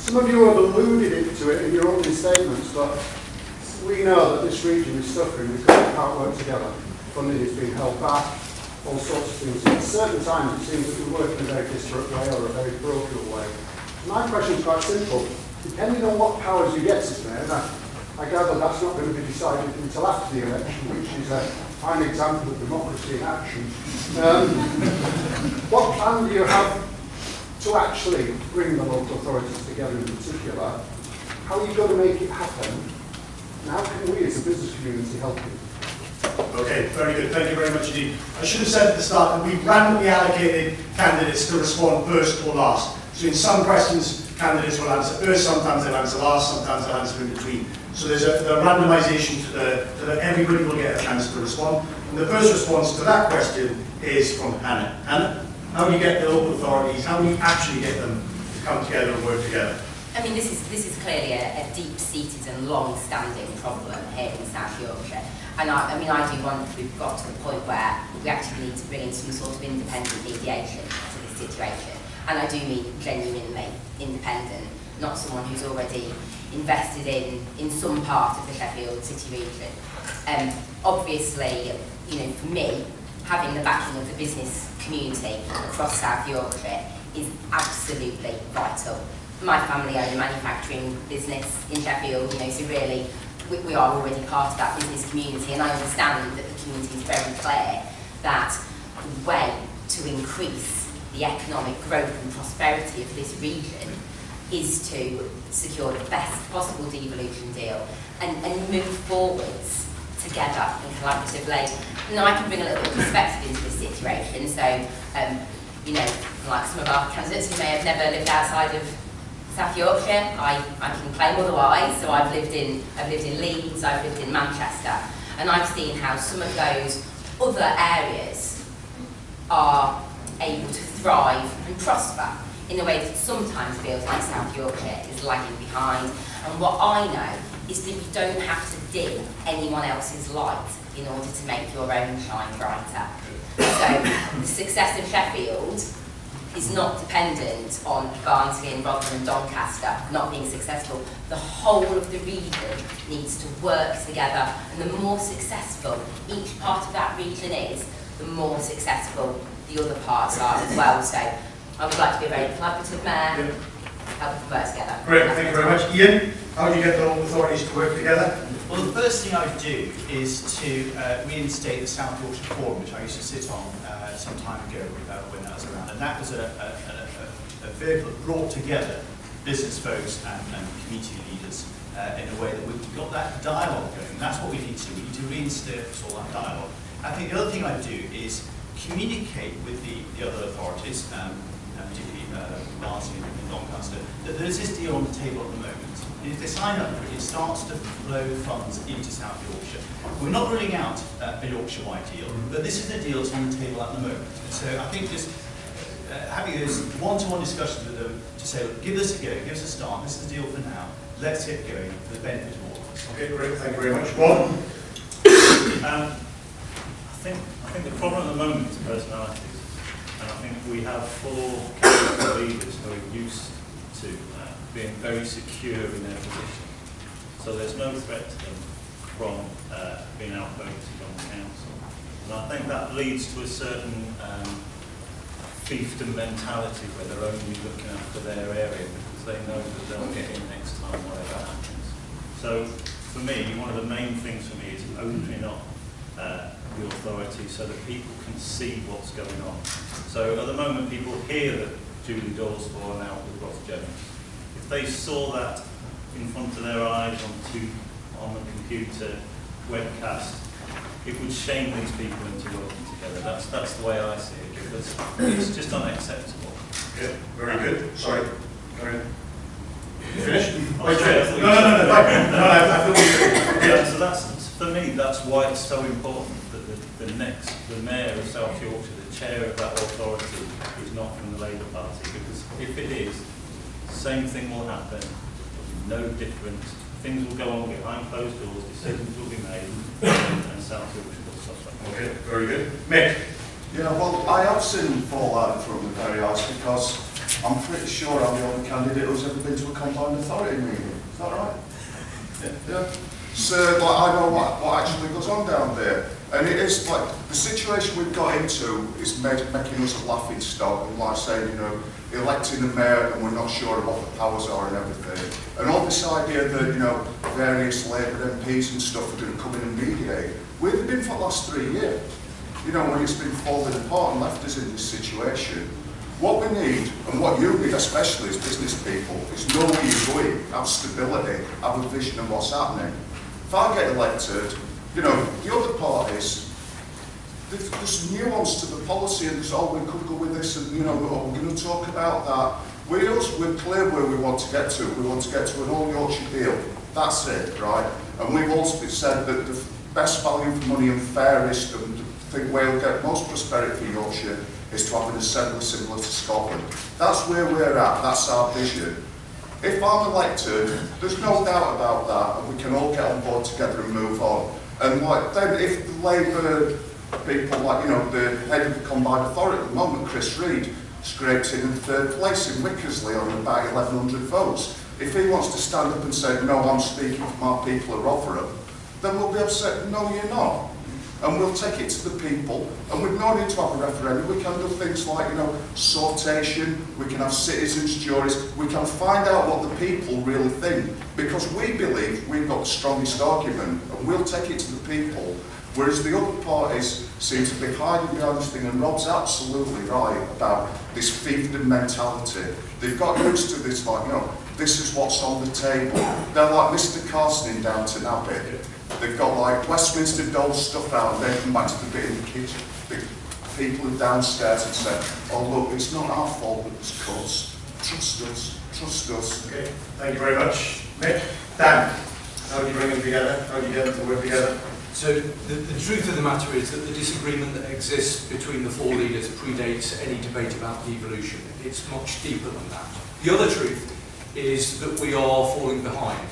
Some of you have alluded to it in your opening statements, but we know that this region is suffering because we can't work together. Funding is being held back, all sorts of things. At certain times it seems that we work in a very disparate way or a very parochial way. My question is quite simple. Depending on what powers you get as mayor, I gather that's not going to be decided until after the election, which is a fine example of democracy in action. What plan do you have to actually bring the local authorities together in particular? How are you going to make it happen? And how can we as a business community help you? Okay, very good. Thank you very much indeed. I should have said at the start that we've randomly allocated candidates to respond first or last. So in some questions, candidates will answer first, sometimes they'll answer last, sometimes they'll answer in between. So there's a randomisation so that everybody will get a chance to respond. And the first response to that question is from Hannah. Hannah, how do you get the local authorities, how do you actually get them to come together and work together? I mean, this is clearly a deep-seated and long-standing problem here in South Yorkshire. And I do wonder if we've got to the point where we actually need to bring in some sort of independent mediation to this situation. And I do mean genuinely independent, not someone who's already invested in some part of the Sheffield City Region. Obviously, for me, having the backing of the business community across South Yorkshire is absolutely vital. My family own a manufacturing business in Sheffield, so really we are already part of that business community, and I understand that the community is very clear that the way to increase the economic growth and prosperity of this region is to secure the best possible devolution deal and move forwards together and collaboratively. Now I can bring a little bit of perspective into this situation, so like some of our candidates who may have never lived outside of South Yorkshire, I can claim otherwise. So I've lived in Leeds, I've lived in Manchester, and I've seen how some of those other areas are able to thrive and prosper in a way that sometimes feels like South Yorkshire is lagging behind. And what I know is that you don't have to dim anyone else's light in order to make your own shine brighter. So the success of Sheffield is not dependent on Barnsley and Rotherham and Doncaster not being successful. The whole of the region needs to work together, and the more successful each part of that region is, the more successful the other parts are as well. So I would like to be a very collaborative mayor, help us work together. Great, thank you very much. Ian, how do you get the local authorities to work together? Well, the first thing I would do is to reinstate the South Yorkshire Forum, which I used to sit on some time ago when I was around. And that was a vehicle that brought together business folks and community leaders in a way that we've got that dialogue going. And that's what we need to do. We need to reinstate all that dialogue. I think the other thing I'd do is communicate with the other authorities, particularly Barnsley and Doncaster, that there's this deal on the table at the moment. And if they sign up for it, it starts to flow funds into South Yorkshire. We're not ruling out a Yorkshire-wide deal, but this is the deal that's on the table at the moment. And so I think just having those one-to-one discussions with them to say, look, give us a go, give us a start, this is the deal for now, let's get going for the benefit of all of us. Okay, great, thank you very much. Ron? I think the problem at the moment is personalities, and I think we have 4 character leaders who are used to being very secure in their position. So there's no threat to them from being outvoted on the council. And I think that leads to a certain fiefdom mentality where they're only looking after their area because they know that they'll get in next time, whatever happens. So for me, one of the main things for me is opening up the authority so that people can see what's going on. So at the moment, people hear that Julie Dawes fallen out with Ross Jones. If they saw that in front of their eyes on the computer webcast, it would shame these people into working together. That's the way I see it, because it's just unacceptable. Yeah, very good. Sorry. You finished? No, I thought we yeah, so that's, for me, that's why it's so important that the Mayor of South Yorkshire, the chair of that authority, is not from the Labour Party, because if it is, same thing will happen, no difference, things will go on behind closed doors, decisions will be made, and South Yorkshire will suffer. Okay, very good. Mick? Yeah, well, I have seen fallout from the very house because I'm pretty sure I'm the only candidate who's ever been to a combined authority meeting. Is that right? Yeah. So, like, I know what actually goes on down there. And it is like, the situation we've got into is making us a laughing stock, and like saying, you know, electing a mayor and we're not sure of what the powers are and everything. And all this idea that, you know, various Labour MPs and stuff are going to come in and mediate. Where have they been for the last 3 years? You know, when it's been falling apart and left us in this situation. What we need, and what you need especially as business people, is know where you're going, have stability, have a vision of what's happening. If I get elected, you know, the other parties, there's nuance to the policy, and there's, oh, we could go with this, and, you know, we're going to talk about that. We're clear where we want to get to. We want to get to an all Yorkshire deal. That's it, right? And we've also said that the best value for money and fairest, and the thing where we'll get most prosperity for Yorkshire, is to have an assembly similar to Scotland. That's where we're at. That's our vision. If I'm elected, there's no doubt about that, and we can all get on board together and move on. And like, then if the Labour people, like, you know, the head of the combined authority at the moment, Chris Reed, scraped in third place in Wickersley on about 1,100 votes. If he wants to stand up and say, no, I'm speaking for my people of Rotherham, then we'll be able to say, no, you're not. And we'll take it to the people, and we've no need to have a referendum. We can do things like, you know, sortation, we can have citizens' juries, we can find out what the people really think, because we believe we've got the strongest argument, and we'll take it to the people, whereas the other parties seem to be hiding behind this thing, and Rob's absolutely right about this fiefdom mentality. They've got used to this, like, you know, this is what's on the table. They're like Mr. Carson in Downton Abbey. They've got like Westminster Dole stuff out, and they come back to the bit in the kitchen. The people are downstairs and say, oh look, it's not our fault that it's cuts. Trust us, trust us. Okay, thank you very much. Mick, Dan, how do you bring them together? How do you get them to work together? So the truth of the matter is that the disagreement that exists between the four leaders predates any debate about devolution. It's much deeper than that. The other truth is that we are falling behind.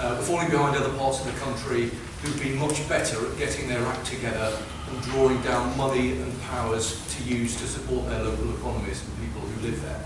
We're falling behind other parts of the country who've been much better at getting their act together and drawing down money and powers to use to support their local economies and people who live there.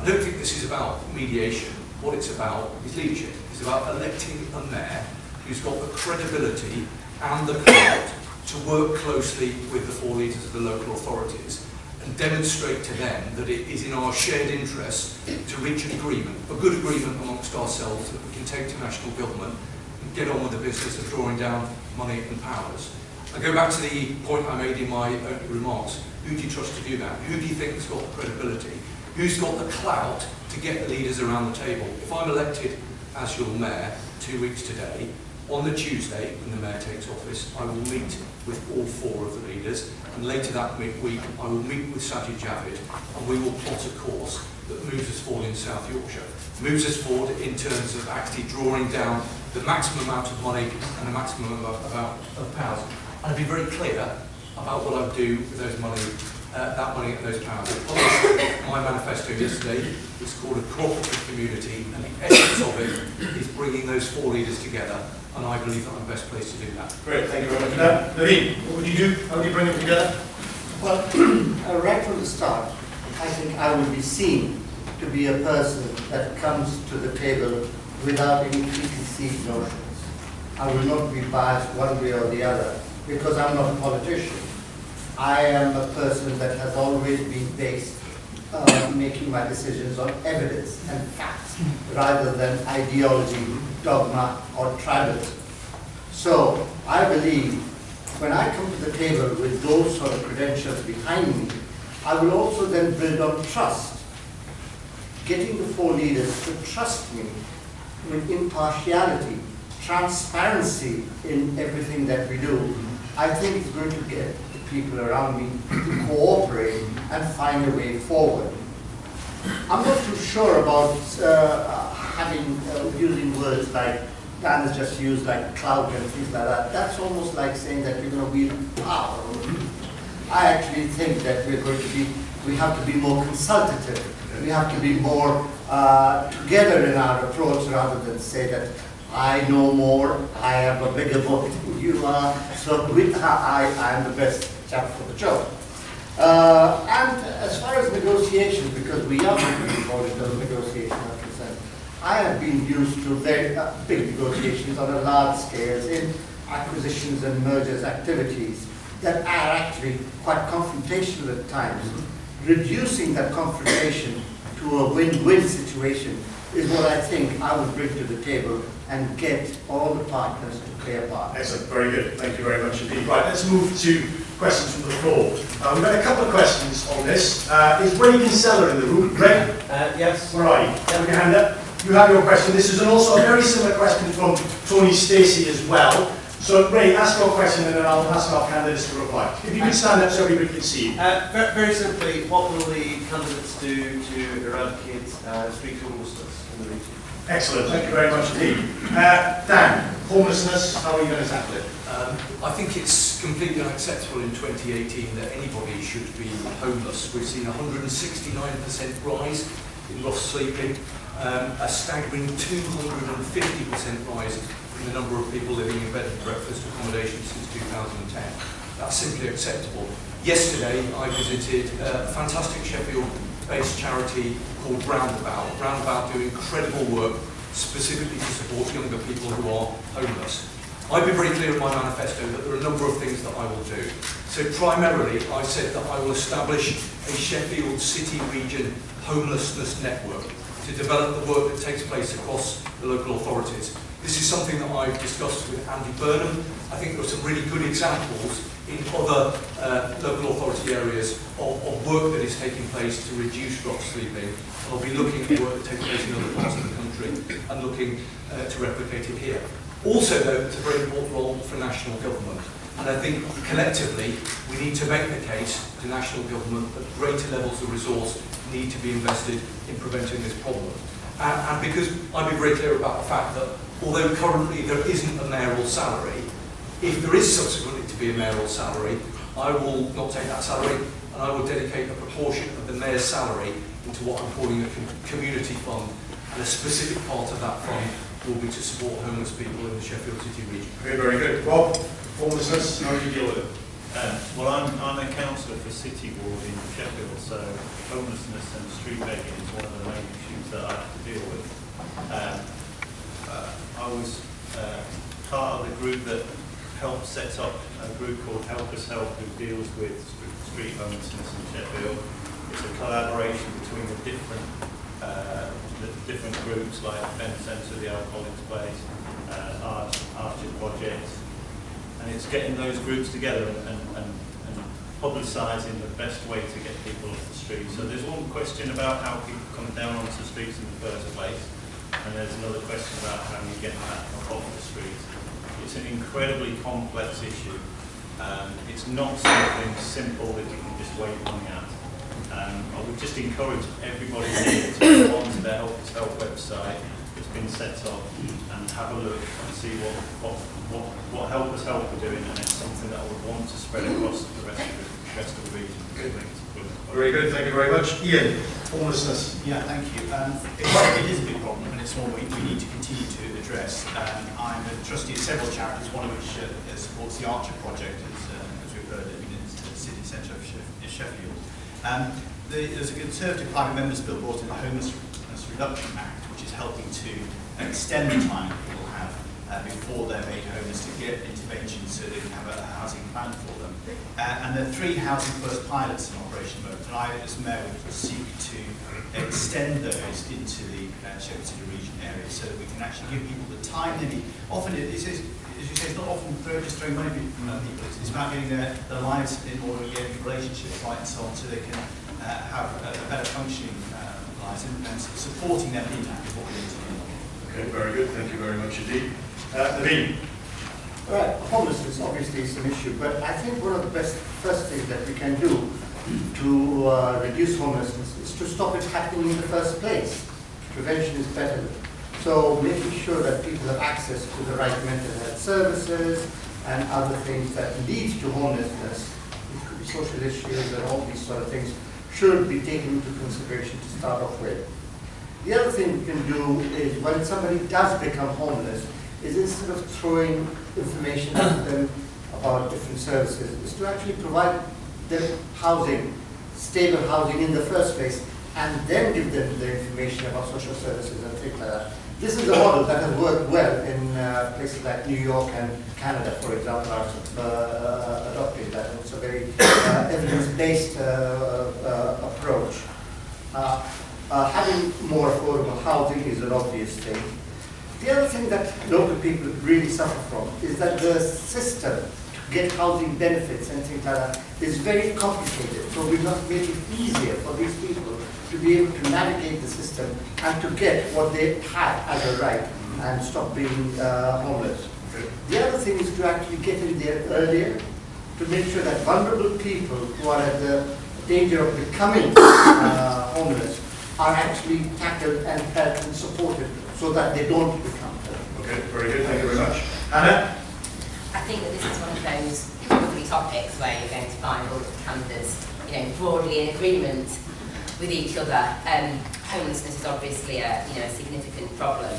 I don't think this is about mediation. What it's about is leadership. It's about electing a mayor who's got the credibility and the clout to work closely with the four leaders of the local authorities and demonstrate to them that it is in our shared interest to reach an agreement, a good agreement amongst ourselves that we can take to national government and get on with the business of drawing down money and powers. I go back to the point I made in my opening remarks. Who do you trust to do that? Who do you think has got the credibility? Who's got the clout to get the leaders around the table? If I'm elected as your mayor 2 weeks today, on the Tuesday, when the mayor takes office, I will meet with all four of the leaders, and later that week I will meet with Sajid Javid, and we will plot a course that moves us forward in South Yorkshire, moves us forward in terms of actually drawing down the maximum amount of money and the maximum amount of powers. And I'll be very clear about what I do with those money, that money and those powers. My manifesto yesterday is called A Cooperative Community, and the essence of it is bringing those four leaders together, and I believe that I'm best placed to do that. Great, thank you very much. Now, Naveen, what would you do? How do you bring them together? Well, right from the start, I think I would be seen to be a person that comes to the table without any preconceived notions. I will not be biased one way or the other, because I'm not a politician. I am a person that has always been based making my decisions on evidence and facts rather than ideology, dogma, or tribalism. So I believe when I come to the table with those sort of credentials behind me, I will also then build on trust. Getting the four leaders to trust me with impartiality, transparency in everything that we do, I think it's going to get the people around me to cooperate and find a way forward. I'm not too sure about using words like Dan has just used, like clout and things like that. That's almost like saying that we're going to wield power. I actually think that we have to be more consultative. We have to be more together in our approach rather than say that I know more, I have a bigger vote than you are, so I am the best chap for the job. And as far as negotiations, because we are moving forward in those negotiations are concerned, I have been used to very big negotiations on a large scale in acquisitions and mergers activities that are actually quite confrontational at times. Reducing that confrontation to a win-win situation is what I think I would bring to the table and get all the partners to play a part. Excellent, very good. Thank you very much indeed. Right, let's move to questions from the floor. We've got a couple of questions on this. Is Ray Kinsella in the room? Ray? Yes. Where are you? Have your hand up. You have your question. This is also a very similar question from Tony Stacey as well. So, Ray, ask your question and then I'll ask our candidates to reply. If you could stand up so everybody can see you. Very simply, what will the candidates do to eradicate street homelessness in the region? Excellent, thank you very much indeed. Dan, homelessness, how are you going to tackle it? I think it's completely unacceptable in 2018 that anybody should be homeless. We've seen a 169% rise in lost sleeping, a staggering 250% rise in the number of people living in bed and breakfast accommodation since 2010. That's simply acceptable. Yesterday I visited a fantastic Sheffield-based charity called Roundabout. Roundabout do incredible work specifically to support younger people who are homeless. I've been very clear in my manifesto that there are a number of things that I will do. So primarily I said that I will establish a Sheffield City Region homelessness network to develop the work that takes place across the local authorities. This is something that I've discussed with Andy Burnham. I think there are some really good examples in other local authority areas of work that is taking place to reduce drop sleeping. I'll be looking at work that takes place in other parts of the country and looking to replicate it here. Also, though, it's a very important role for national government. And I think collectively we need to make the case to national government that greater levels of resource need to be invested in preventing this problem. And because I've been very clear about the fact that although currently there isn't a mayoral salary, if there is subsequently to be a mayoral salary, I will not take that salary and I will dedicate a proportion of the mayor's salary into what I'm calling a community fund, and a specific part of that fund will be to support homeless people in the Sheffield City region. Okay, very good. Rob, homelessness, how do you deal with it? Well, I'm a councillor for City Ward in Sheffield, so homelessness and street begging is one of the main issues that I have to deal with. I was part of the group that helped set up a group called Help Us Help, who deals with street homelessness in Sheffield. It's a collaboration between the different groups like Ben Centre, the Alcoholics Place, Archer Project, and it's getting those groups together and publicising the best way to get people off the street. So there's one question about how people come down onto the streets in the first place, and there's another question about how you get back off the streets. It's an incredibly complex issue. It's not something simple that you can just wave money at. I would just encourage everybody here to go onto their Help Us Help website. It's been set up, and have a look and see what Help Us Help are doing, and it's something that I would want to spread across the rest of the region. Good. Very good, thank you very much. Ian, homelessness. Yeah, thank you. It is a big problem, and it's one we need to continue to address. I'm a trustee of several charities, one of which supports the Archer Project, as we've heard, in the city centre of Sheffield. There's a Conservative Private Members Bill brought in the Homelessness Reduction Act, which is helping to extend the time that people have before they're made homeless to get intervention so they can have a housing plan for them. And there are 3 Housing First pilots in operation at the moment, and I, as Mayor, would seek to extend those into the Sheffield City Region area so that we can actually give people the time they need. Often, as you say, it's not often just throwing money at people. It's about getting their lives in order, getting relationships right and so on, so they can have a better functioning lives, and supporting them in that is what we need to do. Okay, very good. Thank you very much indeed. Naveen. Right, homelessness obviously is an issue, but I think one of the first things that we can do to reduce homelessness is to stop it happening in the first place. Prevention is better. So making sure that people have access to the right mental health services and other things that lead to homelessness, social issues and all these sort of things, should be taken into consideration to start off with. The other thing we can do is when somebody does become homeless, is instead of throwing information at them about different services, is to actually provide them housing, stable housing in the first place, and then give them the information about social services and things like that. This is a model that has worked well in places like New York and Canada, for example, are adopting that. It's a very evidence-based approach. Having more affordable housing is an obvious thing. The other thing that local people really suffer from is that the system to get housing benefits and things like that is very complicated. So we must make it easier for these people to be able to navigate the system and to get what they have as a right and stop being homeless. The other thing is to actually get in there earlier to make sure that vulnerable people who are at the danger of becoming homeless are actually tackled and helped and supported so that they don't become homeless. Okay, very good. Thank you very much. Anna? I think that this is one of those lovely topics where you're going to find all of the candidates, broadly in agreement with each other. Homelessness is obviously a significant problem,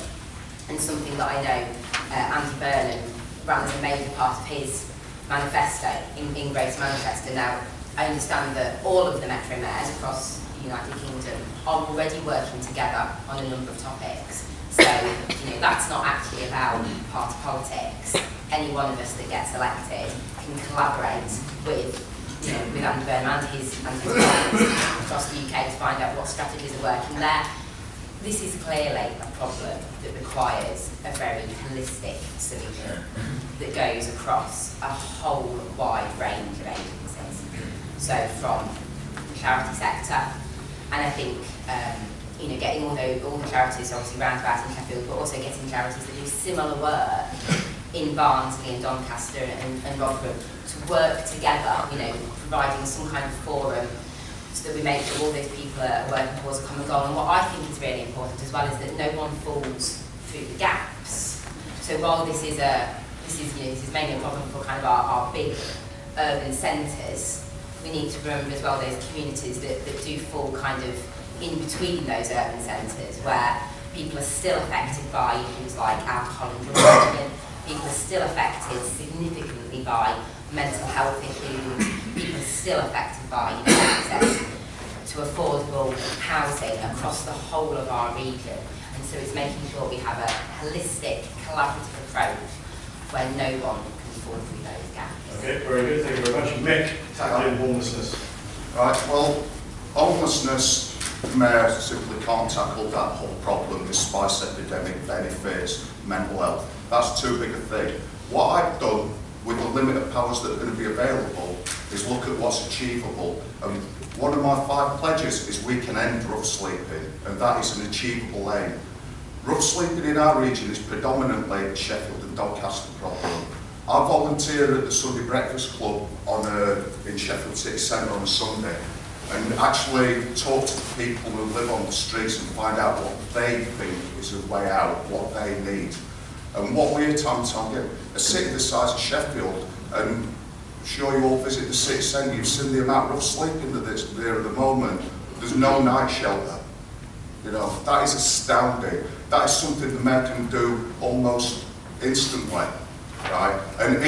and something that I know Andy Burnham ran as a major part of his manifesto in Greater Manchester. Now, I understand that all of the Metro mayors across the United Kingdom are already working together on a number of topics. So, that's not actually about party politics. Any one of us that gets elected can collaborate with Andy Burnham and his colleagues across the UK to find out what strategies are working there. This is clearly a problem that requires a very holistic solution that goes across a whole wide range of agencies. So from the charity sector, and I think getting all the charities obviously round about in Sheffield, but also getting charities that do similar work in Barnsley and Doncaster and Rotherham to work together, providing some kind of forum so that we make sure all those people are working towards a common goal. And what I think is really important as well is that no one falls through the gaps. So while this is mainly a problem for kind of our big urban centres, we need to remember as well those communities that do fall kind of in between those urban centres, where people are still affected by issues like alcohol and drug addiction, people are still affected significantly by mental health issues, people are still affected by access to affordable housing across the whole of our region. And so it's making sure we have a holistic, collaborative approach where no one can fall through those gaps. Okay, very good. Thank you very much. Mick, tackling homelessness. Right, well, homelessness, the mayor simply can't tackle that whole problem, this spice epidemic, benefits, mental health. That's too big a thing. What I've done with the limited powers that are going to be available is look at what's achievable. And one of my 5 pledges is we can end rough sleeping, and that is an achievable aim. Rough sleeping in our region is predominantly a Sheffield and Doncaster problem. I volunteer at the Sunday Breakfast Club in Sheffield City Centre on a Sunday, and actually talk to the people who live on the streets and find out what they think is a way out, what they need. And what we're time to time get a city the size of Sheffield, and I'm sure you all visit the city centre, you've seen the amount of rough sleeping that's there at the moment. There's no night shelter. That is astounding. That is something the mayor can do almost instantly, right? And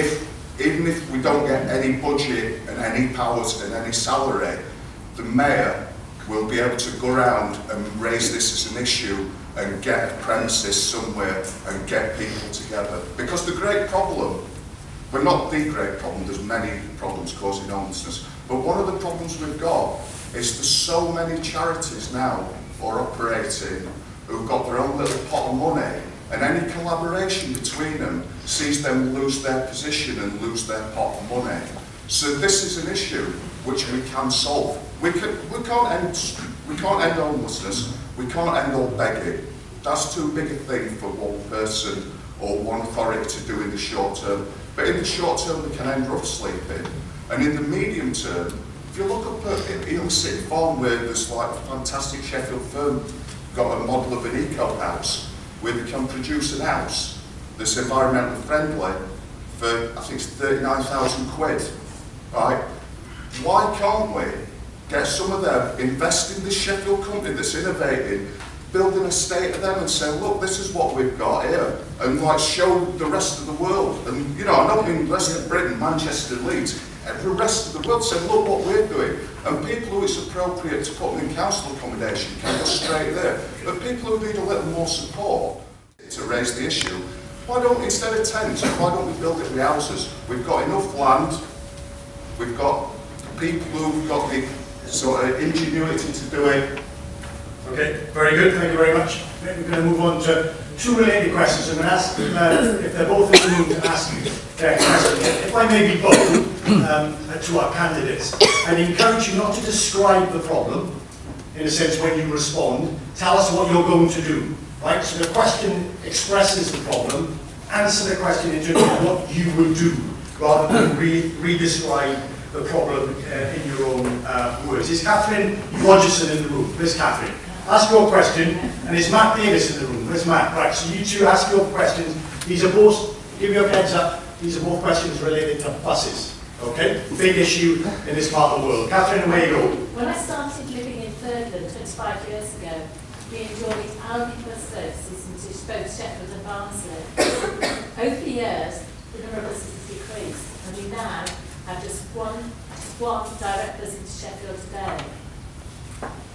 even if we don't get any budget and any powers and any salary, the mayor will be able to go around and raise this as an issue and get a premises somewhere and get people together. Because the great problem, well, not the great problem, there's many problems causing homelessness, but one of the problems we've got is there's so many charities now are operating who've got their own little pot of money, and any collaboration between them sees them lose their position and lose their pot of money. So this is an issue which we can solve. We can't end homelessness. We can't end all begging. That's too big a thing for one person or one authority to do in the short term. But in the short term, we can end rough sleeping. And in the medium term, if you look up at Ely City Farm, where there's like a fantastic Sheffield firm got a model of an eco house where they can produce an house that's environmentally friendly for, I think it's 39,000 quid, right? Why can't we get some of them, invest in this Sheffield company that's innovating, build an estate of them and say, look, this is what we've got here, and like show the rest of the world. And I don't mean the rest of Britain, Manchester, Leeds, the rest of the world saying, look what we're doing. And people who it's appropriate to put them in council accommodation can go straight there. But people who need a little more support to raise the issue, why don't, instead of tents, why don't we build it with houses? We've got enough land, we've got people who've got the sort of ingenuity to do it. Okay, very good, thank you very much. We're going to move on to two related questions. I'm going to ask, if they're both in the room, to ask their question. If I may be bold to our candidates, I'd encourage you not to describe the problem, in a sense when you respond, tell us what you're going to do. Right? So the question expresses the problem, answer the question in terms of what you would do, rather than re-describe the problem in your own words. Is Catherine Rogerson in the room? Where's Catherine? Ask your question, and is Matt Davis in the room? Where's Matt? Right, so you two ask your questions. These are both, give you a heads up, these are both questions related to buses. Okay? Big issue in this part of the world. Catherine, away you go. When I started living in Thirdland 25 years ago, we enjoyed hourly bus services into both Sheffield and Barnsley. Over the years, the number of buses has decreased, and we now have just one direct bus into Sheffield today.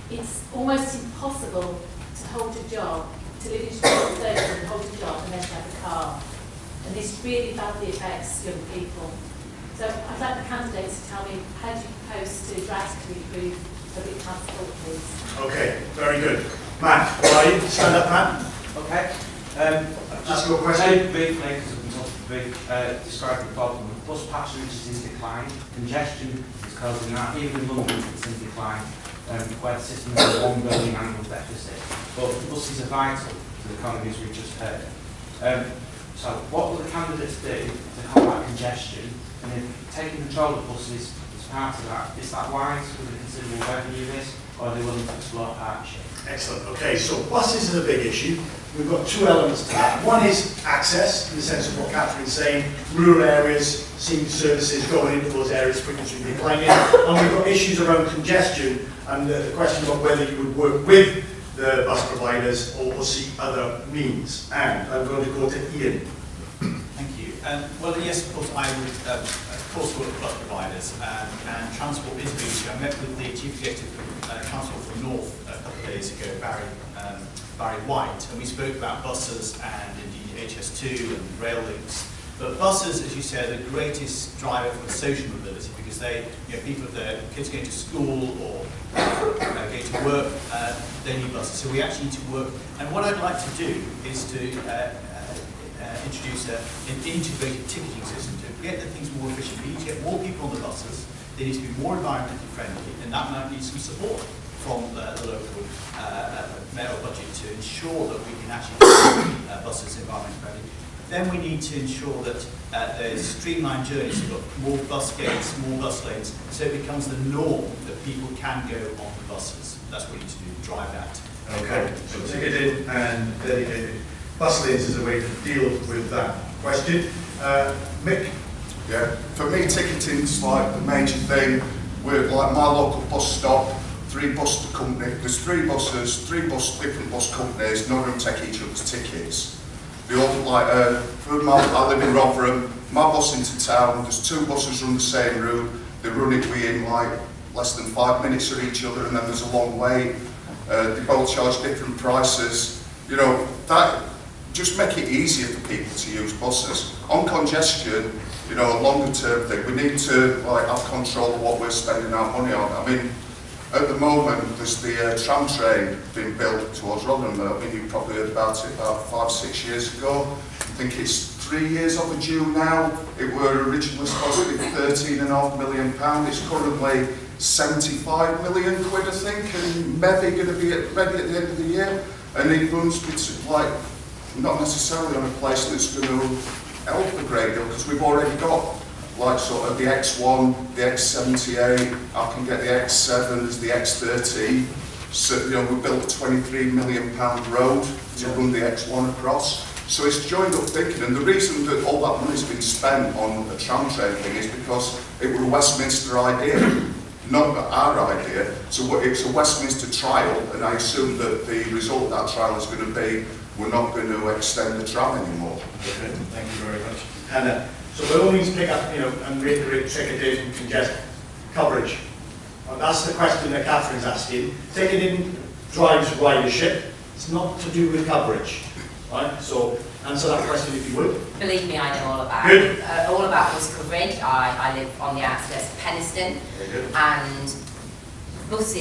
It's almost impossible to hold a job, to live in Sheffield and hold a job and then have a car. And this really badly affects young people. So I'd like the candidates to tell me, how do you propose to drastically improve public transport, please? Okay, very good. Matt, where are you? Stand up, Matt. Okay. Ask your question. Very briefly, because I've been told to describe the problem. Bus passenger is in decline. Congestion is causing that. Even in London, it's in decline. Where the system has a £1 billion annual deficit. But buses are vital to the economy, as we've just heard. So what will the candidates do to combat congestion? And if taking control of buses is part of that, is that wise with a considerable revenue risk, or are they willing to explore partnership? Excellent. Okay, so buses is a big issue. We've got two elements to that. One is access, in the sense of what Catherine's saying. Rural areas, seeing services going into those areas frequently declining. And we've got issues around congestion and the question about whether you would work with the bus providers or seek other means. And I'm going to go to Ian. Thank you. Well, yes, of course, I would, of course, work with bus providers, and transport is a big issue. I met with the Chief Executive of Transport for North a couple of days ago, Barry White, and we spoke about buses and indeed HS2 and rail links. But buses, as you say, are the greatest driver for social mobility, because they, people, if their kids going to school or going to work, they need buses. So we actually need to work. And what I'd like to do is to introduce an integrated ticketing system to get the things more efficient. We need to get more people on the buses. They need to be more environmentally friendly, and that might need some support from the local mayoral budget to ensure that we can actually get buses environmentally friendly. Then we need to ensure that there's streamlined journeys. We've got more bus gates, more bus lanes, so it becomes the norm that people can go on the buses. That's what we need to do, drive that. Okay, so ticketed and dedicated bus lanes is a way to deal with that question. Mick? Yeah, for me ticketing's like the major thing. We're like my local bus stop, 3 bus company, there's 3 buses, 3 different bus companies, none of them take each other's tickets. They all like, I live in Rotherham, my bus into town, there's 2 buses run the same route, they run it within like less than 5 minutes of each other, and then there's a long wait. They both charge different prices. That just make it easier for people to use buses. On congestion, a longer term thing, we need to have control of what we're spending our money on. I mean, at the moment, there's the tram train being built towards Rotherham. I mean, you probably heard about it about 5-6 years ago. I think it's 3 years overdue now. It were originally supposed to be £13.5 million. It's currently 75 million quid, I think, and maybe going to be ready at the end of the year. And it runs not necessarily on a place that's going to help a great deal, because we've already got sort of the X1, the X78, I can get the X7, there's the X13. So, we built a £23 million road to run the X1 across. So it's joined up thinking, and the reason that all that money's been spent on a tram train thing is because it was a Westminster idea, not our idea. So it's a Westminster trial, and I assume that the result of that trial is going to be we're not going to extend the tram anymore. Okay, thank you very much. Hannah, So by all means pick up, and reiterate, secondary and congestion coverage. And that's the question that Catherine's asking. Ticketing drives ridership. It's not to do with coverage, right? So answer that question if you would. Believe me, I know all about Good. all about bus coverage. I live on the outskirts of Penistone, and bus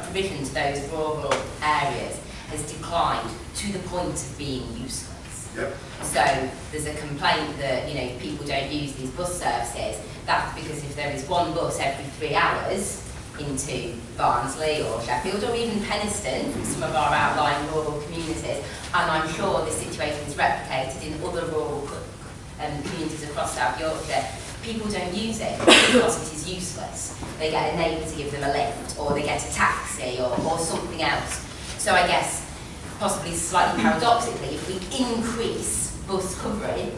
provision to those rural areas has declined to the point of being useless. Yep. So there's a complaint that people don't use these bus services. That's because if there is one bus every 3 hours into Barnsley or Sheffield or even Penistone from some of our outlying rural communities, and I'm sure this situation is replicated in other rural communities across South Yorkshire, people don't use it because it is useless. They get a neighbour to give them a lift, or they get a taxi or something else. So I guess, possibly slightly paradoxically, if we increase bus coverage,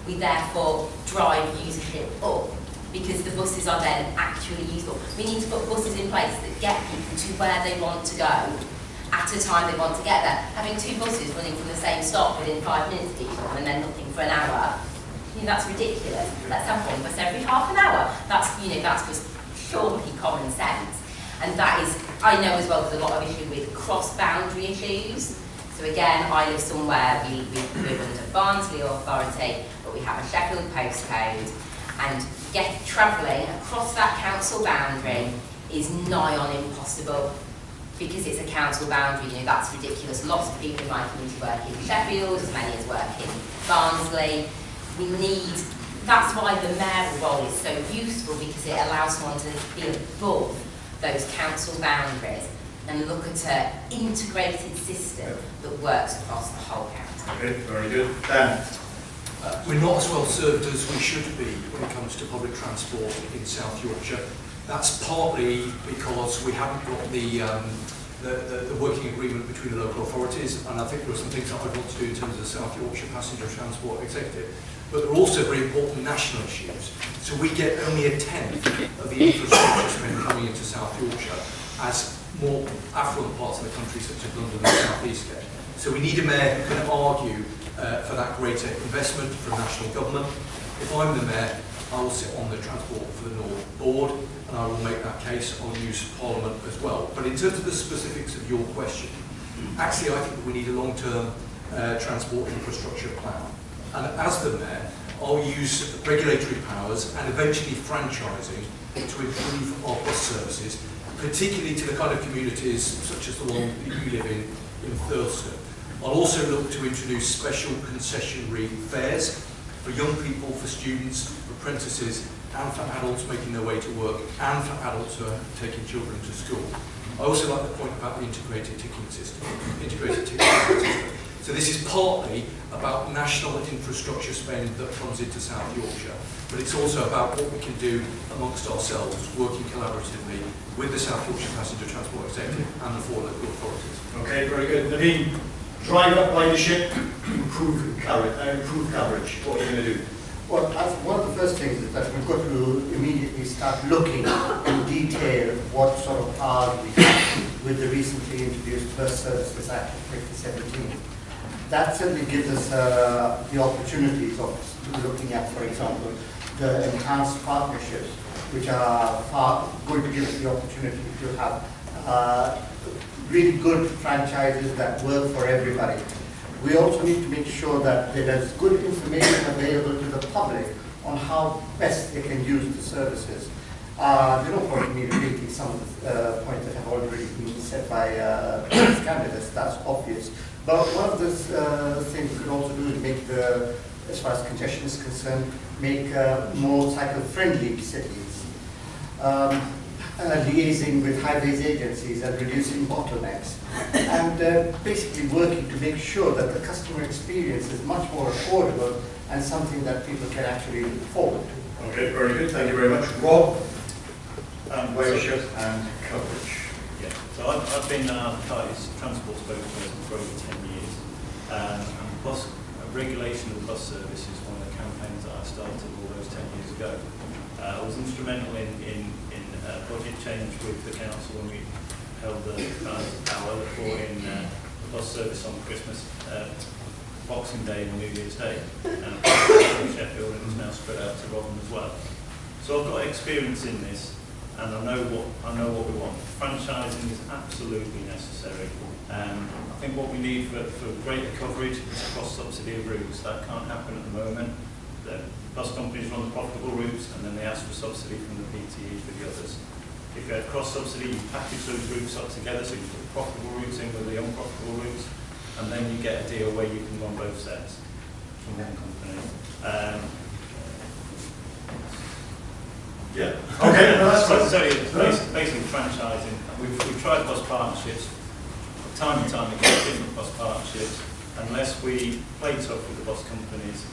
we therefore drive usership up, because the buses are then actually useful. We need to put buses in place that get people to where they want to go at a time they want to get there. Having 2 buses running from the same stop within 5 minutes of each other and then nothing for an hour, that's ridiculous. Let's have one bus every half an hour. That's just surely common sense. And that is, I know as well, there's a lot of issue with cross-boundary issues. So again, I live somewhere, we live under Barnsley Authority, but we have a Sheffield postcode, and travelling across that council boundary is nigh on impossible, because it's a council boundary. That's ridiculous. Lots of people in my community work in Sheffield, as many as work in Barnsley. That's why the mayoral role is so useful, because it allows someone to be above those council boundaries and look at an integrated system that works across the whole county. Okay, very good. Dan? We're not as well served as we should be when it comes to public transport in South Yorkshire. That's partly because we haven't got the working agreement between the local authorities, and I think there are some things that I want to do in terms of the South Yorkshire Passenger Transport Executive. But there are also very important national issues. So we get only a tenth of the infrastructure spend coming into South Yorkshire as more affluent parts of the country, such as London and South East get. So we need a mayor who can argue for that greater investment from national government. If I'm the mayor, I will sit on the Transport for the North board, and I will make that case. I'll use Parliament as well. But in terms of the specifics of your question, actually I think we need a long-term transport infrastructure plan. And as the mayor, I'll use regulatory powers and eventually franchising to improve our bus services, particularly to the kind of communities such as the one that you live in Thurlestone. I'll also look to introduce special concessionary fares for young people, for students, for apprentices, and for adults making their way to work, and for adults who are taking children to school. I also like the point about the integrated ticketing system. So this is partly about national infrastructure spend that comes into South Yorkshire, but it's also about what we can do amongst ourselves, working collaboratively with the South Yorkshire Passenger Transport Executive and the 4 local authorities. Okay, very good. Naveen, drive up ridership, improve coverage. What are you going to do? Well, one of the first things is that we've got to immediately start looking in detail what sort of powers we have with the recently introduced Bus Services Act of 2017. That certainly gives us the opportunities of looking at, for example, the enhanced partnerships, which are going to give us the opportunity to have really good franchises that work for everybody. We also need to make sure that there is good information available to the public on how best they can use the services. There's no point in me repeating some of the points that have already been said by candidates, that's obvious. But one of the things we could also do is make as far as congestion is concerned, make more cycle-friendly cities. Liaising with highways agencies and reducing bottlenecks, and basically working to make sure that the customer experience is much more affordable and something that people can actually look forward to. Okay, very good. Thank you very much. Rob, ridership and coverage. Yeah, so I've been Cardi's transport spokesperson for over 10 years, and regulation of the bus service is one of the campaigns that I started all those 10 years ago. I was instrumental in budget change with the council when we held the balance of power that brought in the bus service on Christmas Boxing Day and New Year's Day, and from Sheffield, and it's now spread out to Rotherham as well. So I've got experience in this, and I know what we want. Franchising is absolutely necessary. I think what we need for greater coverage is cross-subsidy of routes. That can't happen at the moment. The bus companies run the profitable routes, and then they ask for subsidy from the PTE for the others. If you have cross-subsidy, you package those routes up together, so you put the profitable routes in with the unprofitable routes, and then you get a deal where you can run both sets from one company. Yeah. Okay, no, that's So fine. it's basically franchising. We've tried bus partnerships time and time again, different bus partnerships. Unless we play tough with the bus companies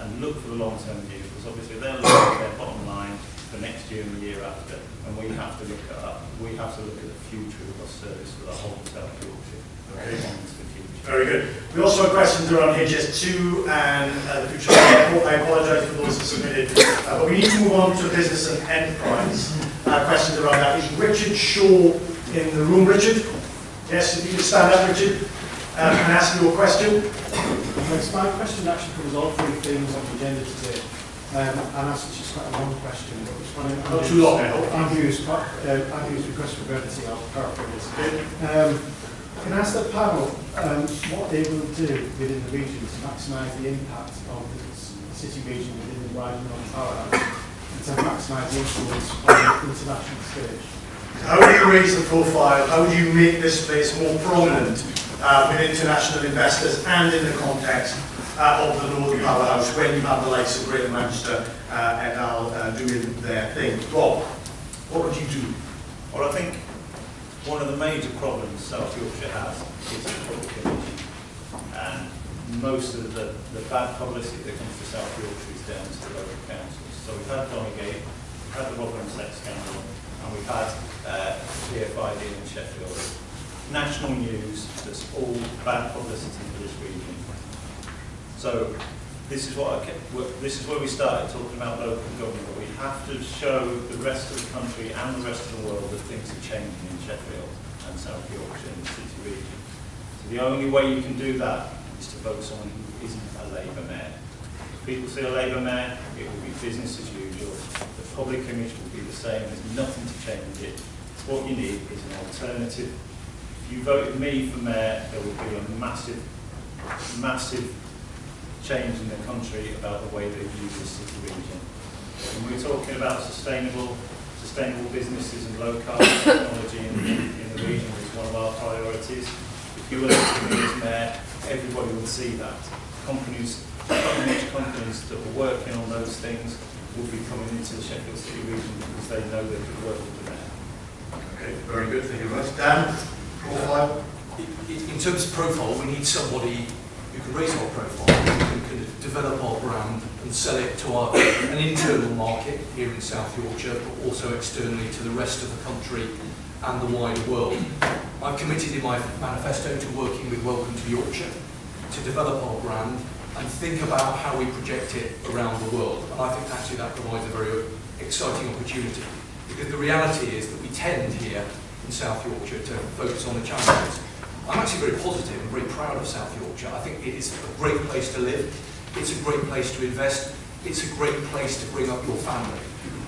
and look for the long-term view, because obviously they're looking at their bottom line for next year and the year after, and we have to look at the future of the bus service for the whole of South Yorkshire. Okay. The future. Very good. We also have questions around HS2 and the future. I apologise for those who submitted, but we need to move on to business and enterprise. Questions around that. Is Richard Shaw in the room? Richard? Yes, if you could stand up, Richard, and ask your question. Yes, my question actually covers all three things on the agenda today. And that's just quite a long question, but it's one of Not too long, I hope. Andrew's request for brevity, I'll paraphrase. Can I ask the panel what they will do within the region to maximise the impact of the city region within the wider Northern Powerhouse and to maximise the influence on the international stage? How do you raise the profile? How do you make this place more prominent with international investors and in the context of the Northern Powerhouse when you have the likes of Greater Manchester and Al doing their thing? Rob, what would you do? Well, I think one of the major problems South Yorkshire has is the public image. And most of the bad publicity that comes to South Yorkshire is down to the local councils. So we've had Donegate, we've had the Rotherham sex scandal, and we've had PFID in Sheffield. National news that's all bad publicity for this region. So this is where we started talking about local government. We have to show the rest of the country and the rest of the world that things are changing in Sheffield and South Yorkshire and the City region. So the only way you can do that is to vote someone who isn't a Labour mayor. If people see a Labour mayor, it will be business as usual. The public image will be the same. There's nothing to change it. What you need is an alternative. If you voted me for mayor, there would be a massive change in the country about the way they use the city region. When we're talking about sustainable businesses and low carbon technology in the region is one of our priorities. If you elected me as mayor, everybody would see that. Companies that are working on those things will be coming into the Sheffield City region because they know they could work with the mayor. Okay, very good. Thank you very much. Dan, profile? In terms of profile, we need somebody who can raise our profile, who can develop our brand and sell it to an internal market here in South Yorkshire, but also externally to the rest of the country and the wider world. I've committed in my manifesto to working with Welcome to Yorkshire to develop our brand and think about how we project it around the world. And I think actually that provides a very exciting opportunity, because the reality is that we tend here in South Yorkshire to focus on the challenges. I'm actually very positive and very proud of South Yorkshire. I think it is a great place to live, it's a great place to invest, it's a great place to bring up your family.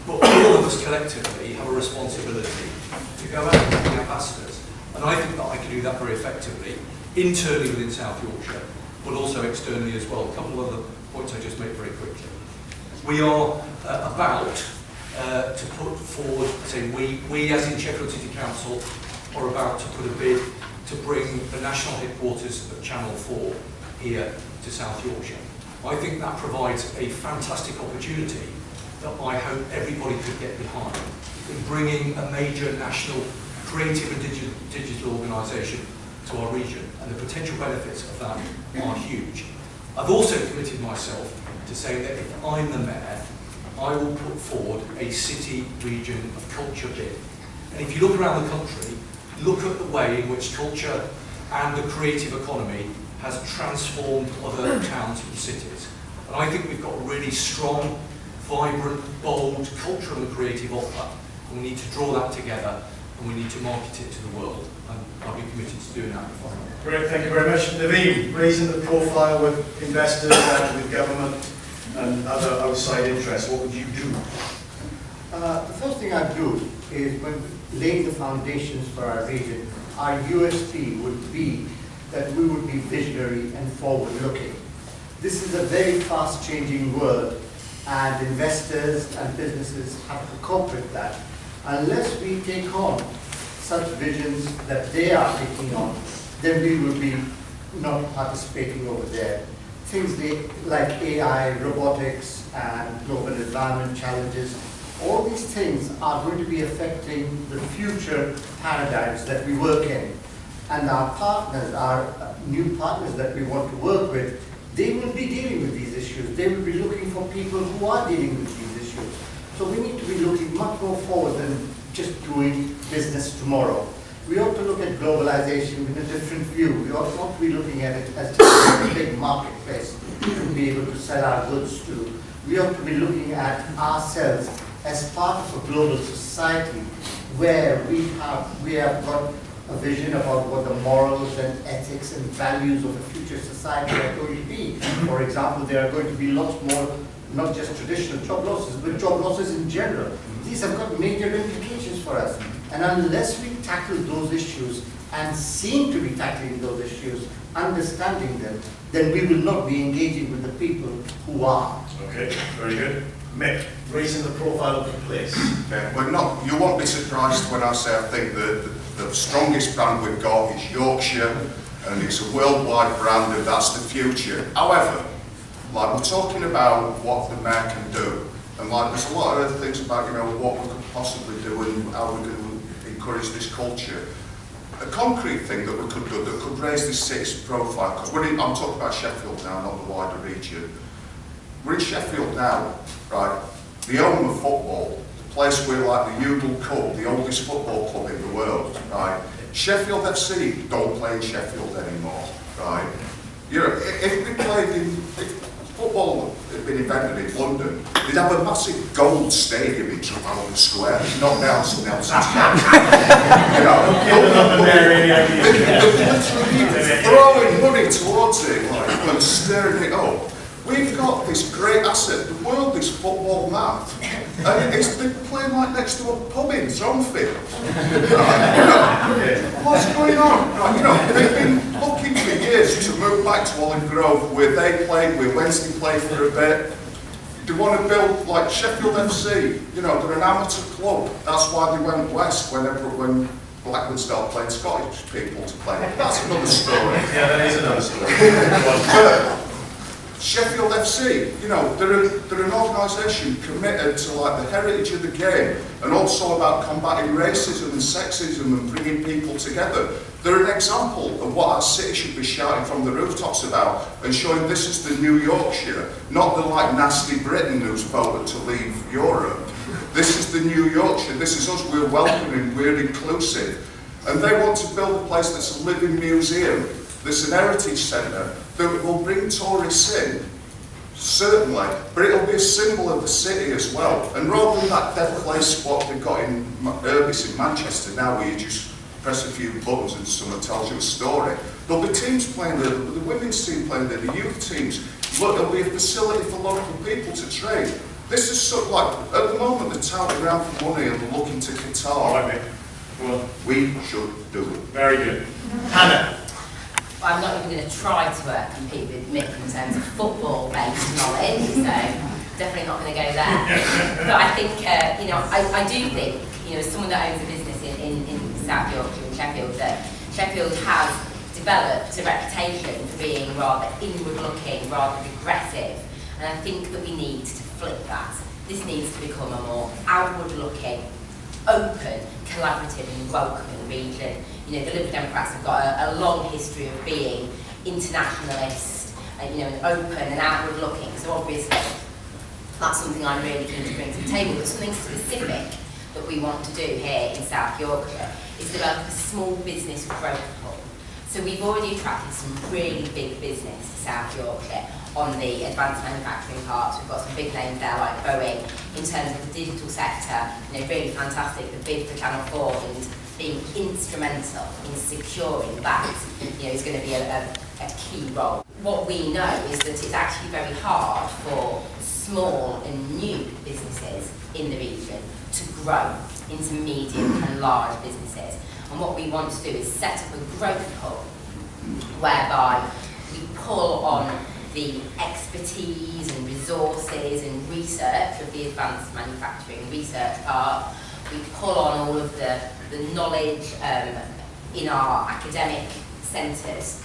But all of us collectively have a responsibility to go out and be ambassadors. And I think that I can do that very effectively, internally within South Yorkshire, but also externally as well. A couple of other points I just make very quickly. We are about to put forward, we as in Sheffield City Council are about to put a bid to bring the national headquarters of Channel 4 here to South Yorkshire. I think that provides a fantastic opportunity that I hope everybody could get behind in bringing a major national creative and digital organisation to our region, and the potential benefits of that are huge. I've also committed myself to saying that if I'm the mayor, I will put forward a city region of culture bid. And if you look around the country, look at the way in which culture and the creative economy has transformed other towns and cities. And I think we've got a really strong, vibrant, bold, cultural and creative offer. And we need to draw that together and we need to market it to the world, and I'll be committed to doing that. Great, thank you very much. Naveen, raising the profile with investors and with government and other outside interests, what would you do? The first thing I'd do is, when laying the foundations for our region, our USP would be that we would be visionary and forward-looking. This is a very fast-changing world, and investors and businesses have to cope with that. Unless we take on such visions that they are taking on, then we will be not participating over there. Things like AI, robotics, and global environment challenges, all these things are going to be affecting the future paradigms that we work in. And our partners, our new partners that we want to work with, they will be dealing with these issues. They will be looking for people who are dealing with these issues. So we need to be looking much more forward than just doing business tomorrow. We ought to look at globalization with a different view. We ought not be looking at it as just a big marketplace to be able to sell our goods to. We ought to be looking at ourselves as part of a global society where we have got a vision about what the morals and ethics and values of a future society are going to be. For example, there are going to be lots more, not just traditional job losses, but job losses in general. These have got major implications for us. And unless we tackle those issues and seem to be tackling those issues, understanding them, then we will not be engaging with the people who are. Okay, very good. Mick, raising the profile of the place. Yeah, we're not, you won't be surprised when I say I think the strongest brand we've got is Yorkshire, and it's a worldwide brand, and that's the future. However, like, we're talking about what the mayor can do, and like, there's a lot of other things about, you know, what we could possibly do and how we can encourage this culture. A concrete thing that we could do that could raise this city's profile, because I'm talking about Sheffield now, not the wider region. We're in Sheffield now, right? The home of football, the place where, like, the Udall Cup, the oldest football club in the world, right? Sheffield FC don't play in Sheffield anymore, right? You know, if we played if football had been invented in London, they'd have a massive gold stadium in Trafalgar Square, not Nelson's House. You know, they're throwing money towards it, like, and stirring it up. We've got this great asset. The world is football mad, and they're playing like next to a pub in Thronfield. What's going on? Right, you know, they've been looking for years to move back to Olive Grove, where they played, where Wednesday played for a bit. They want to build like Sheffield FC. You know, they're an amateur club. That's why they went west when Blackburn started playing Scottish people to play. That's another story. Yeah, that is another story. Sheffield FC, you know, they're an organisation committed to, like, the heritage of the game, and also about combating racism and sexism and bringing people together. They're an example of what our city should be shouting from the rooftops about, and showing this is the New Yorkshire, not the, like, nasty Britain who's voted to leave Europe. This is the New Yorkshire. This is us. We're welcoming. We're inclusive, and they want to build a place that's a living museum. There's an heritage centre that will bring tourists in, certainly, but it'll be a symbol of the city as well. And rather than that dead play spot they've got in Urbis in Manchester now, where you just press a few buttons and someone tells you a story, there'll be teams playing there, the women's team playing there, the youth teams. Look, there'll be a facility for local people to train. This is sort of like, at the moment, they're touting around for money and they're looking to Qatar. All right, Mick. Well, we should do it. Very good. Hannah. I'm not even going to try to compete with Mick in terms of football-based knowledge, so definitely not going to go there. But I think, you know, I do think, you know, as someone that owns a business in South Yorkshire and Sheffield, that Sheffield has developed a reputation for being rather inward-looking, rather aggressive, and I think that we need to flip that. This needs to become a more outward-looking, open, collaborative and welcoming region. You know, the Liberal Democrats have got a long history of being internationalist and, you know, and open and outward looking. So obviously that's something I'm really keen to bring to the table. But something specific that we want to do here in South Yorkshire is develop a small business growth hub. So we've already attracted some really big business to South Yorkshire on the advanced manufacturing parts. We've got some big names there like Boeing. In terms of the digital sector, you know, really fantastic, the bid for Channel 4 and being instrumental in securing that, is going to be a key role. What we know is that it's actually very hard for small and new businesses in the region to grow into medium and large businesses. And what we want to do is set up a growth hub whereby we pull on the expertise and resources and research of the advanced manufacturing research part. We pull on all of the knowledge in our academic centres.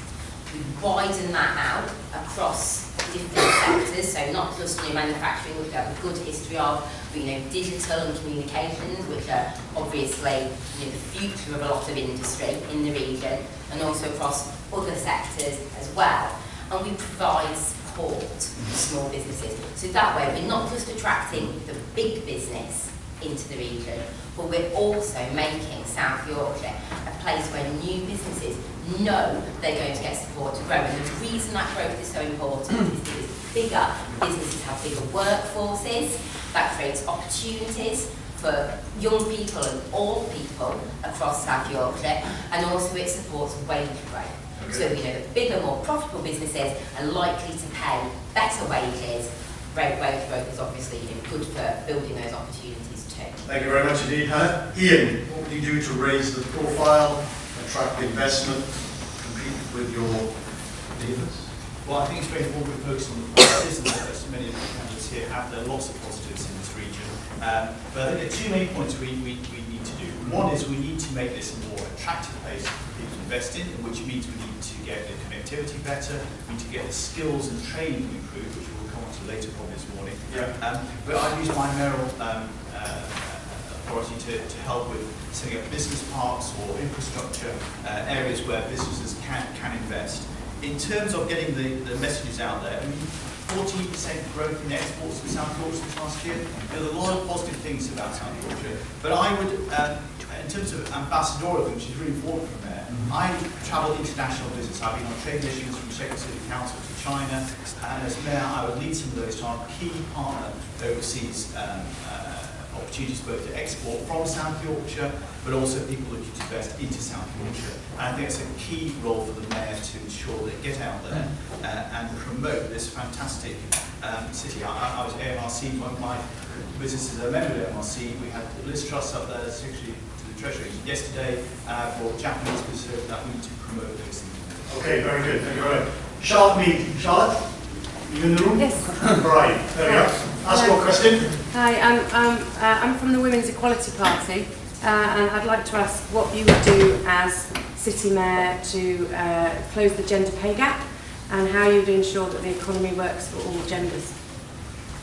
We widen that out across different sectors, so not just manufacturing, which we have a good history of, but digital and communications, which are obviously the future of a lot of industry in the region, and also across other sectors as well. And we provide support to small businesses. So that way we're not just attracting the big business into the region, but we're also making South Yorkshire a place where new businesses know they're going to get support to grow. And the reason that growth is so important is because bigger businesses have bigger workforces, that creates opportunities for young people and all people across South Yorkshire, and also it supports wage growth. So the bigger, more profitable businesses are likely to pay better wages. Wage growth is obviously good for building those opportunities too. Thank you very much indeed, Hannah. Ian, what would you do to raise the profile, attract investment, compete with your neighbours? Well, I think it's very important we focus on the positives, and as many of the candidates here have, there are lots of positives in this region. But I think there are two main points we need to do. One is we need to make this a more attractive place for people to invest in, which means we need to get the connectivity better, we need to get the skills and training improved, which we'll come on to later probably this morning. But I use my mayoral authority to help with setting up business parks or infrastructure areas where businesses can invest. In terms of getting the messages out there, 14% growth in exports in South Yorkshire this last year. There are a lot of positive things about South Yorkshire, but I would, in terms of ambassadorial, which is really important from there, I travel international business. I've been on trade missions from Sheffield City Council to China, and as mayor, I would lead some of those to our key partner overseas opportunities both to export from South Yorkshire, but also people looking to invest into South Yorkshire. And I think it's a key role for the mayor to ensure they get out there and promote this fantastic city. I was at AMRC, one of my businesses, a member of AMRC. We had Liz Truss up there, Secretary to the Treasury yesterday, for Japanese business that we need to promote those things. Okay, very good, thank you very much. Charlotte Mead. Charlotte? You in the room? Yes. Right, there we go. Ask your question. Hi, I'm from the Women's Equality Party, and I'd like to ask what you would do as City Mayor to close the gender pay gap, and how you would ensure that the economy works for all genders.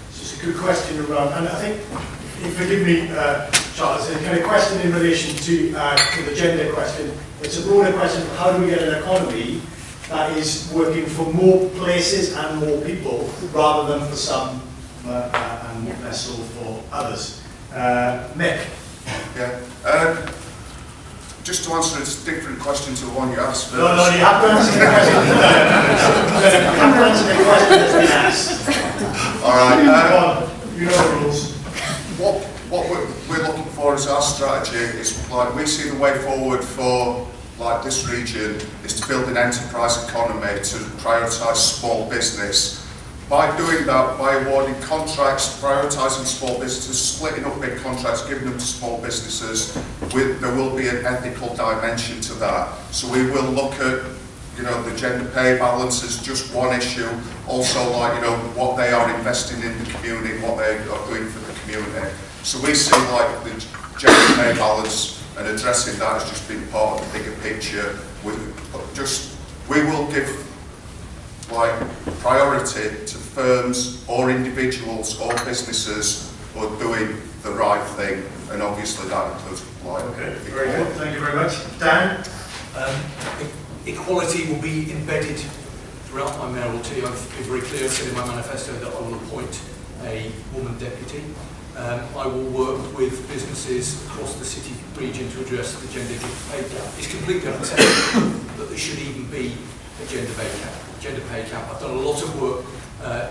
It's a good question around, and I think, forgive me, Charlotte, it's a kind of question in relation to the gender question. It's a broader question of how do we get an economy that is working for more places and more people, rather than for some and less so for others. Mick? Yeah. Just to answer a different question to the one you asked first. No, you have to answer the question. You have to answer the question that's been asked. All right. You know the rules. What we're looking for as our strategy is, like, we see the way forward for this region is to build an enterprise economy, to prioritise small business. By doing that, by awarding contracts, prioritising small businesses, splitting up big contracts, giving them to small businesses, there will be an ethical dimension to that. So we will look at, the gender pay balance as just one issue. Also, what they are investing in the community, what they are doing for the community. So we see the gender pay balance and addressing that as just being part of the bigger picture. We will give priority to firms or individuals or businesses who are doing the right thing, and obviously that includes Okay, very good. Thank you very much. Dan? Equality will be embedded throughout my mayoralty. I've been very clear, said in my manifesto, that I will appoint a woman deputy. I will work with businesses across the city region to address the gender pay gap. It's completely unacceptable that there should even be a gender pay cap. I've done a lot of work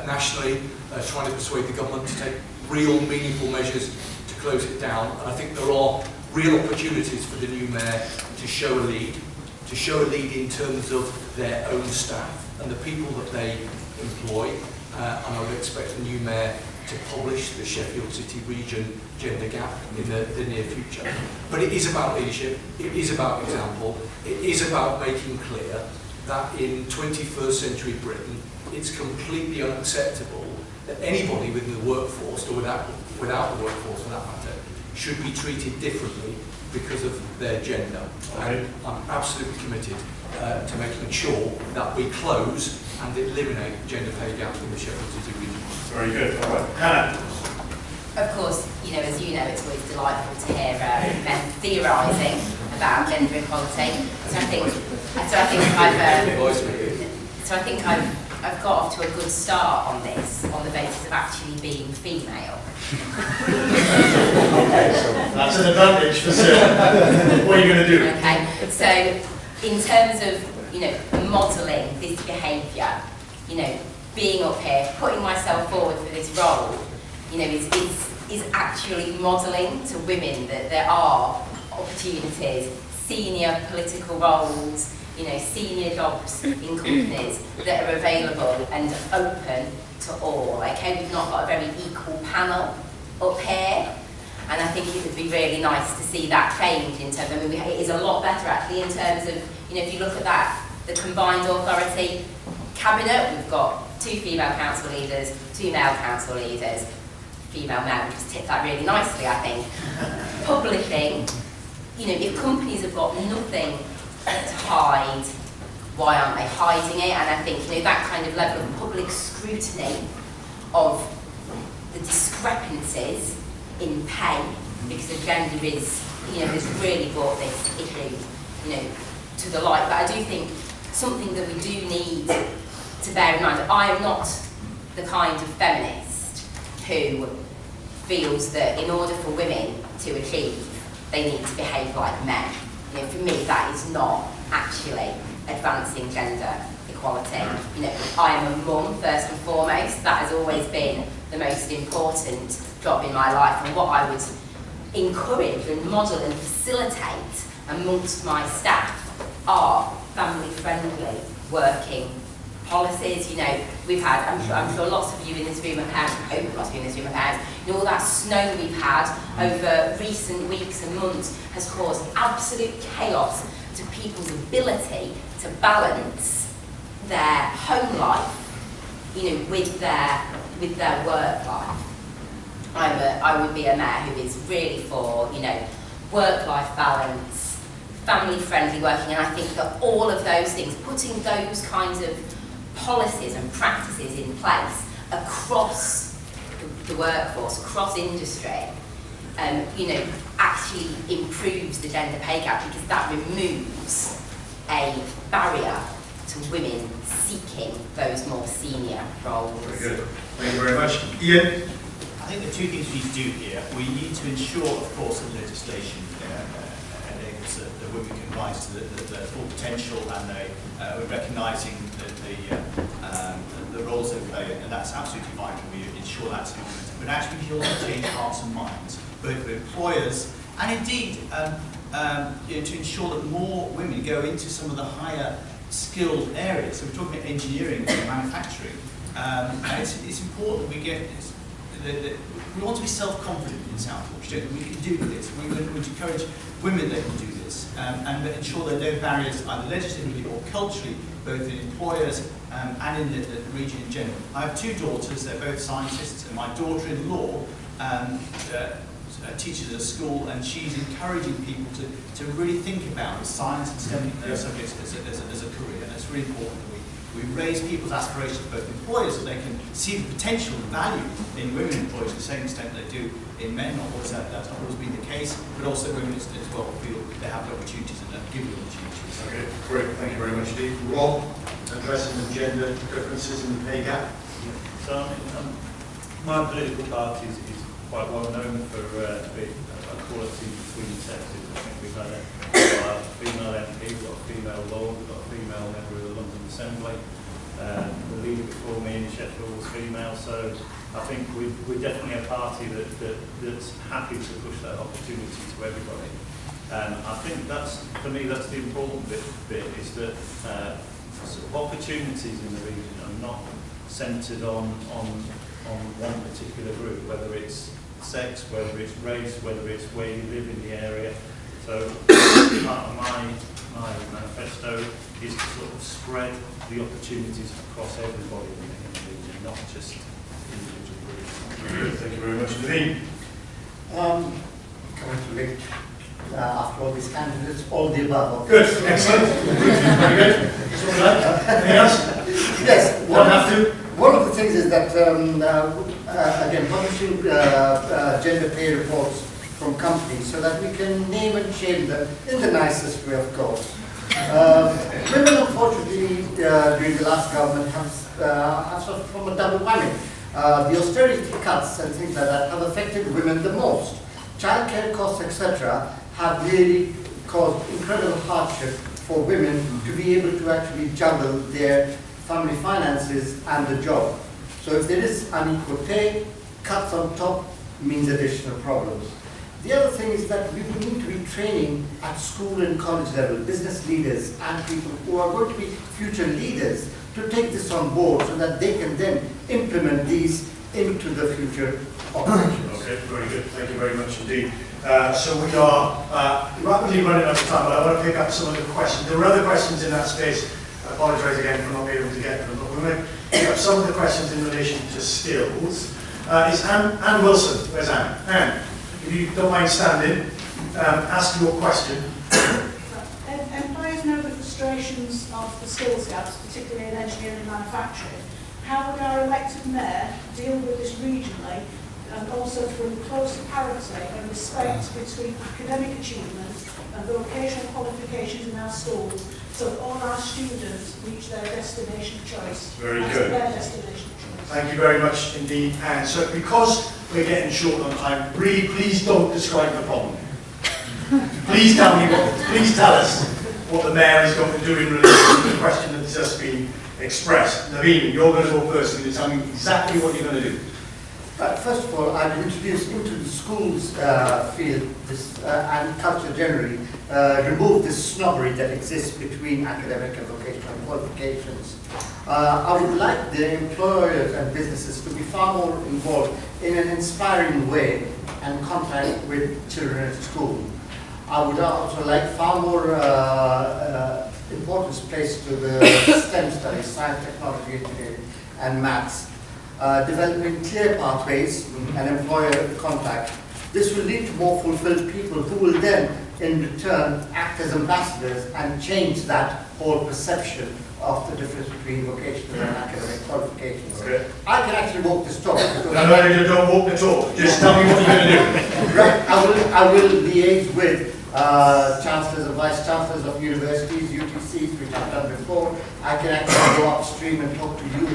nationally trying to persuade the government to take real meaningful measures to close it down, and I think there are real opportunities for the new mayor to show a lead in terms of their own staff and the people that they employ, and I would expect the new mayor to publish the Sheffield City Region gender gap in the near future. But it is about leadership, it is about example, it is about making clear that in 21st century Britain, it's completely unacceptable that anybody within the workforce, or without the workforce for that matter, should be treated differently because of their gender. And I'm absolutely committed to making sure that we close and eliminate the gender pay gap in the Sheffield City Region. Very good. All right. Hannah. Of course, as you know, it's always delightful to hear men theorising about gender equality. So I think I've got off to a good start on this, on the basis of actually being female. Okay, so that's an advantage for certain. What are you going to do? Okay, so in terms of modelling this behaviour, being up here, putting myself forward for this role, is actually modelling to women that there are opportunities, senior political roles, senior jobs in companies that are available and open to all. Okay, we've not got a very equal panel up here, and I think it would be really nice to see that change in terms of, it is a lot better actually in terms of, if you look at that, the combined authority cabinet, we've got 2 female council leaders, 2 male council leaders, female male, just tipped that really nicely, I think. Publishing, if companies have got nothing to hide, why aren't they hiding it? And I think, that kind of level of public scrutiny of the discrepancies in pay, because the gender is, has really brought this issue, to the light. But I do think something that we do need to bear in mind, I am not the kind of feminist who feels that in order for women to achieve, they need to behave like men. For me, that is not actually advancing gender equality. I am a mum first and foremost. That has always been the most important job in my life, and what I would encourage and model and facilitate amongst my staff are family-friendly working policies. We've had, I'm sure lots of you in this room have had, I hope lots of you in this room have had, all that snow we've had over recent weeks and months has caused absolute chaos to people's ability to balance their home life, with their work life. I would be a mayor who is really for, work-life balance, family-friendly working, and I think that all of those things, putting those kinds of policies and practices in place across the workforce, across industry, actually improves the gender pay gap, because that removes a barrier to women seeking those more senior roles. Very good. Thank you very much. Ian? I think there are 2 things we need to do here. We need to ensure, of course, that legislation enables that women can rise to the full potential, and we're recognising the roles they play, and that's absolutely vital. We ensure that's implemented. But actually, we also change hearts and minds, both for employers and indeed to ensure that more women go into some of the higher skilled areas. So we're talking about engineering and manufacturing, and it's important that we get this. We want to be self-confident in South Yorkshire. We can do this. We want to encourage women that can do this, and ensure that there are no barriers either legislatively or culturally, both in employers and in the region in general. I have 2 daughters. They're both scientists, and my daughter-in-law teaches at a school, and she's encouraging people to really think about science and STEM subjects as a career, and it's really important that we raise people's aspirations, both employers, so they can see the potential and value in women employees to the same extent they do in men. Not always that's not always been the case, but also women as well feel they have the opportunities and are given the opportunities. Okay, great. Thank you very much, Steve. Rob, addressing the gender differences in the pay gap. So my political party is quite well known for equality between the sexes. I think we've had a female MP, we've got a female lord, we've got a female member of the London Assembly. The leader before me in Sheffield was female, so I think we're definitely a party that's happy to push that opportunity to everybody. And I think for me, that's the important bit is that sort of opportunities in the region are not centred on one particular group, whether it's sex, whether it's race, whether it's where you live in the area. So part of my manifesto is to sort of spread the opportunities across everybody in the region, not just individual groups. Thank you very much, Naveen. Coming to late after all these candidates, all the above. Good, excellent. Very good. That's what we like. Anything else? Yes. Don't have to. One of the things is that, again, publishing gender pay reports from companies so that we can name and shame them in the nicest way, of course. Women, unfortunately, during the last government have suffered from a double whammy. The austerity cuts and things like that have affected women the most. Childcare costs, etc., have really caused incredible hardship for women to be able to actually juggle their family finances and the job. So if there is unequal pay, cuts on top means additional problems. The other thing is that we will need to be training at school and college level, business leaders and people who are going to be future leaders to take this on board so that they can then implement these into the future operations. Okay, very good. Thank you very much indeed. So we are rapidly running out of time, but I want to pick up some of the questions. There were other questions in that space. I apologise again for not being able to get to them, but we're going to pick up some of the questions in relation to skills. Is Anne Wilson? Where's Anne? Anne, if you don't mind standing, ask your question. Employers know the frustrations of the skills gaps, particularly in engineering and manufacturing. How would our elected mayor deal with this regionally and also to bring closer parity and respect between academic achievement and vocational qualifications in our schools so that all our students reach their destination choice? Very good. Their destination choice. Thank you very much indeed, Anne. So because we're getting short on time, really please don't describe the problem. Please tell us what the mayor is going to do in relation to the question that's just been expressed. Naveen, you're going to go first and tell me exactly what you're going to do. First of all, I'd introduce into the schools field this, and culture generally, remove this snobbery that exists between academic and vocational qualifications. I would like the employers and businesses to be far more involved in an inspiring way and contact with children at school. I would also like far more importance placed to the STEM studies, science, technology, engineering, and maths. Developing clear pathways and employer contact. This will lead to more fulfilled people who will then, in return, act as ambassadors and change that whole perception of the difference between vocational and academic qualifications. Okay. I can actually walk this talk. No, you don't walk the talk. Just tell me what you're going to do. Right, I will liaise with chancellors and vice chancellors of universities, UTCs, which I've done before. I can actually go upstream and talk to you,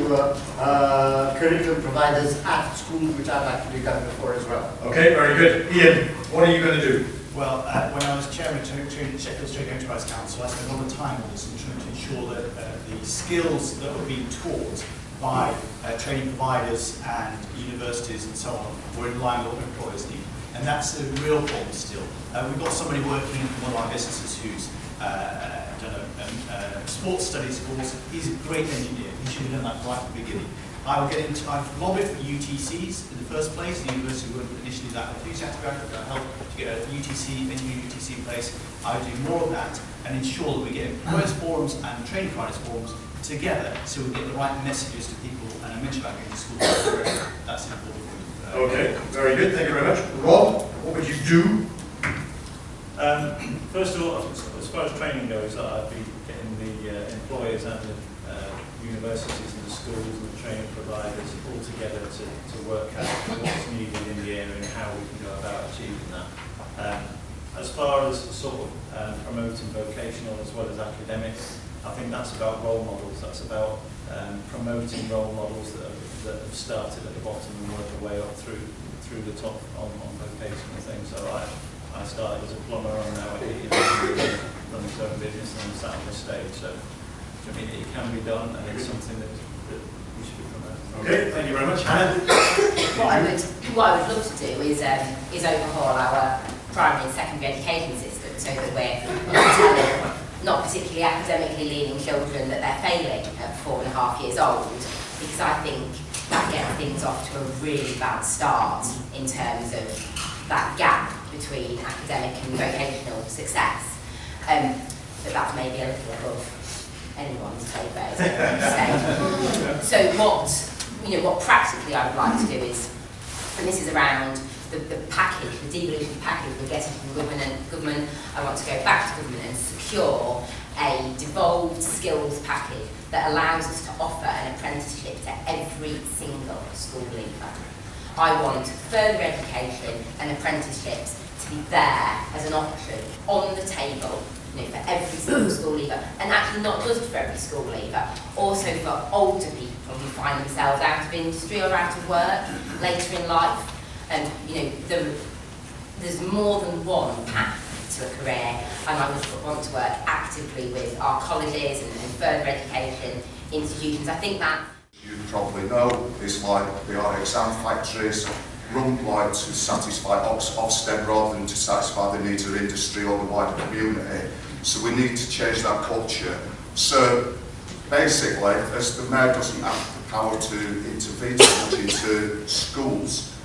curriculum providers at schools, which I've actually done before as well. Okay, very good. Ian, what are you going to do? Well, when I was chairman of Sheffield City Enterprise Council, I spent a lot of time on this and trying to ensure that the skills that were being taught by training providers and universities and so on were in line with what employers need. And that's a real problem still. We've got somebody working in one of our businesses who's done a sports studies course. He's a great engineer. He should have done that right at the beginning. I've lobbied for UTCs in the first place. The university weren't initially that enthusiastic about it, but I helped to get a engineering UTC in place. I would do more of that and ensure that we get employers forums and training providers forums together so we get the right messages to people. And I mentioned about going to school. That's an important point. Okay, very good. Thank you very much. Rob, what would you do? First of all, as far as training goes, I'd be getting the employers and the universities and the schools and the training providers all together to work out what's needed in the area and how we can go about achieving that. As far as sort of promoting vocational as well as academic, I think that's about role models. That's about promoting role models that have started at the bottom and work their way up through the top on vocational things. So I started as a plumber and now run his own business and I'm sat on the stage. So I mean, it can be done and it's something that we should be promoting. Okay, thank you very much. Hannah? What I would love to do is overhaul our primary and secondary education system so that we're not telling not particularly academically leaning children that they're failing at 4.5 years old, because I think that gets things off to a really bad start in terms of that gap between academic and vocational success. But that's maybe a little above anyone's pay grade. So what practically I would like to do is, and this is around the package, the devolution package we're getting from government. I want to go back to government and secure a devolved skills package that allows us to offer an apprenticeship to every single school leaver. I want further education and apprenticeships to be there as an option on the table, for every single school leaver, and actually not just for every school leaver, also for older people who find themselves out of industry or out of work later in life. And there's more than one path to a career, and I would want to work actively with our colleges and further education institutions. I think that you probably know is like the art exam factories run like to satisfy Ofsted rather than to satisfy the needs of industry or the wider community. So we need to change that culture. So basically, as the mayor doesn't have the power to intervene so much into schools,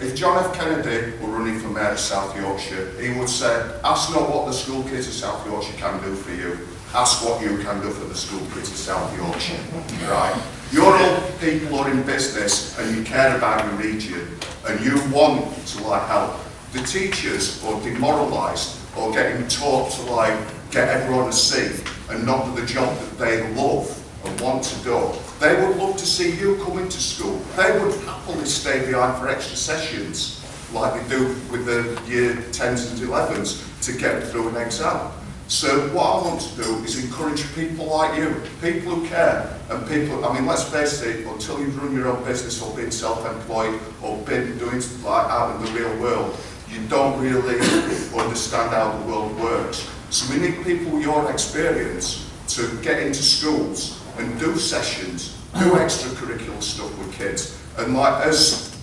if John F. Kennedy were running for mayor of South Yorkshire, he would say, ask not what the school kids of South Yorkshire can do for you, ask what you can do for the school kids of South Yorkshire. Right? You're all people who are in business and you care about your region and you want to help. The teachers are demoralised or getting taught to get everyone a C and not do the job that they love and want to do. They would love to see you come into school. They would happily stay behind for extra sessions like they do with the year 10s and 11s to get through an exam. So what I want to do is encourage people like you, people who care, and people, let's face it, until you've run your own business or been self-employed or been doing stuff like out in the real world, you don't really understand how the world works. So we need people with your experience to get into schools and do sessions, do extracurricular stuff with kids. And as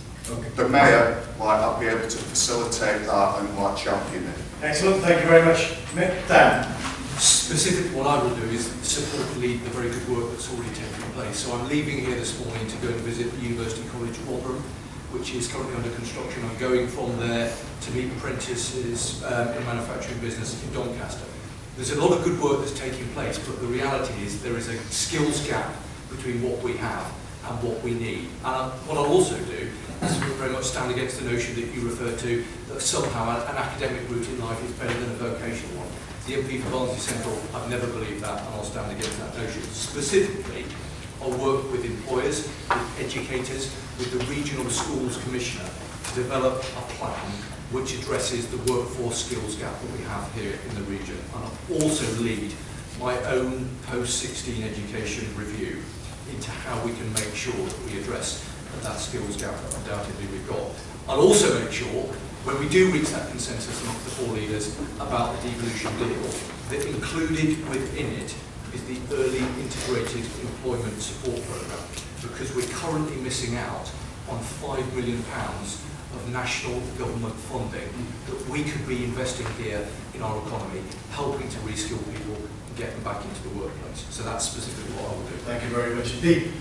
the mayor, I'll be able to facilitate that and champion it. Excellent, thank you very much. Mick, Dan. Specifically what I will do is support and lead the very good work that's already taking place. So I'm leaving here this morning to go and visit the University College Rotherham, which is currently under construction. I'm going from there to meet apprentices in manufacturing business in Doncaster. There's a lot of good work that's taking place, but the reality is there is a skills gap between what we have and what we need. And what I'll also do is very much stand against the notion that you refer to, that somehow an academic route in life is better than a vocational one. The MP for Barnsley Central, I've never believed that, and I'll stand against that notion. Specifically, I'll work with employers, with educators, with the Regional Schools Commissioner to develop a plan which addresses the workforce skills gap that we have here in the region. And I'll also lead my own post-16 education review into how we can make sure that we address that skills gap that undoubtedly we've got. I'll also make sure, when we do reach that consensus amongst the four leaders about the devolution deal, that included within it is the early integrated employment support programme, because we're currently missing out on £5 million of national government funding that we could be investing here in our economy, helping to reskill people and get them back into the workplace. So that's specifically what I will do. Thank you very much indeed.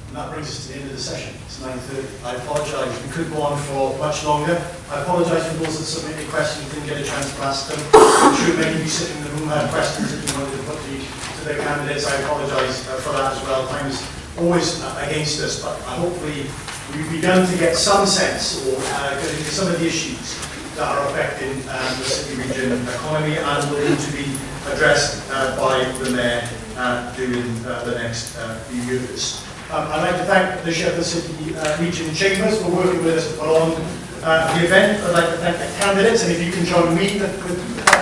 And that brings us to the end of the session. It's 9:30. I apologise, we could go on for much longer. I apologise for those that submitted questions, didn't get a chance to ask them. I'm sure many of you sitting in the room had questions that you wanted to put to their candidates. I apologise for that as well. Time's always against us, but hopefully we've begun to get some sense or get into some of the issues that are affecting the city region economy and will need to be addressed by the mayor during the next few years. I'd like to thank the Sheffield City Region Chambers for working with us to put on the event. I'd like to thank the candidates, and if you can join me with the